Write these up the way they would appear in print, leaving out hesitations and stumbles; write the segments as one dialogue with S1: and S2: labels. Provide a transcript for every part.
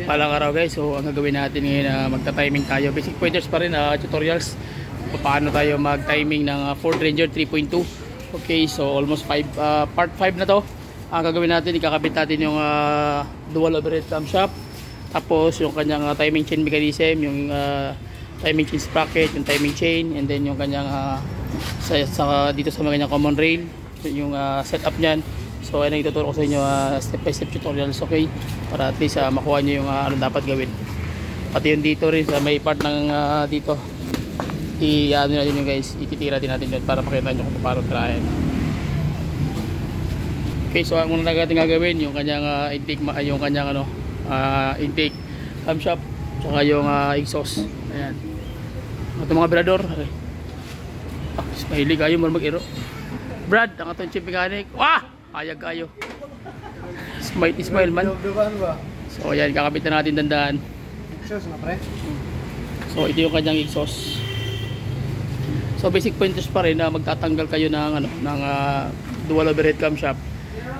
S1: Palang araw guys, so ang gagawin natin ngayon magta-timing tayo. Basic pointers pa rin, tutorials paano tayo mag-timing ng Ford Ranger 3.2. Okay, so almost part 5 na to. Ang gagawin natin, ikakabit natin yung dual overhead camshaft, tapos yung kanyang timing chain mechanism, yung timing chain sprocket, yung timing chain, and then yung kanyang dito sa mga kanyang common rail, yung setup niyan. So ayun ang ituturo ko sa inyo, step by step tutorials, okay, para at least makuha nyo yung ano dapat gawin. Pati yung dito rin sa may part ng dito, ano natin yung guys, ititira din natin yun para makita nyo kung paano tirahin. Okay, so ang una natin gagawin yung kanyang intake, yung kanyang intake camshaft, tsaka yung exhaust. Ayan, ito mga berador. Mahilig kayo mo mag-iro. Brad, ang atong chief mechanic. Wah! Ayag kayo. Smile man. So ayan, kakabit na natin dandaan. So ito yung kanyang exhaust. So basic pointers pa rin na magtatanggal kayo ng dual overhead camshaft.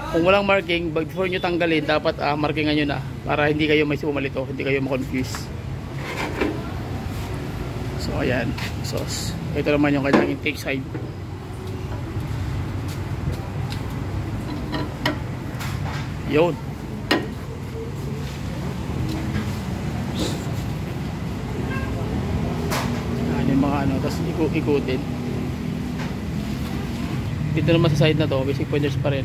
S1: Kung walang marking, before nyo tanggalin, dapat markingan nyo na para hindi kayo may sumalito, hindi kayo ma-confuse. So ayan, exhaust. Ito naman yung kanyang intake side. Yun. Yan yung mga tapos ikutin. Dito naman sa side na to, basic pointers pa rin.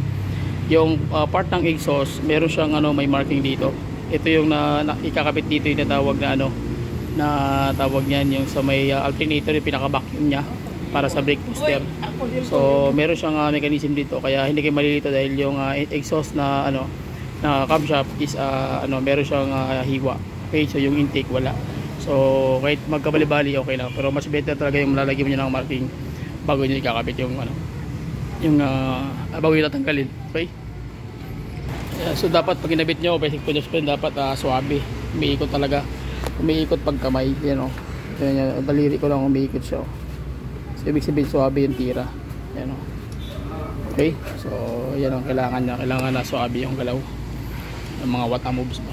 S1: Yung part ng exhaust, meron siyang may marking dito. Ito yung ikakabit dito, yung natawag na tawag niyan, yung sa may alternator, yung pinaka-vacuum niya para sa brake booster. So meron siyang mechanism dito, kaya hindi kayo malilito dahil yung exhaust na na camshaft is meron siyang hiwa. Okay, so yung intake wala. So kahit magkabali-bali okay lang, pero mas better talaga yung lalagyan mo niya ng marking bago niyo ikakabit yung bago niyo tatanggalin. Okay, so dapat pag inabit nyo, basic pointers pa rin, dapat swabe, umiikot talaga, umiikot pag kamay, yan daliri ko lang umiikot siya. So ibig sabihin swabe yung tira, yan. Okay, so yan ang kailangan niya, kailangan na swabe yung galaw ng mga wata moves ba.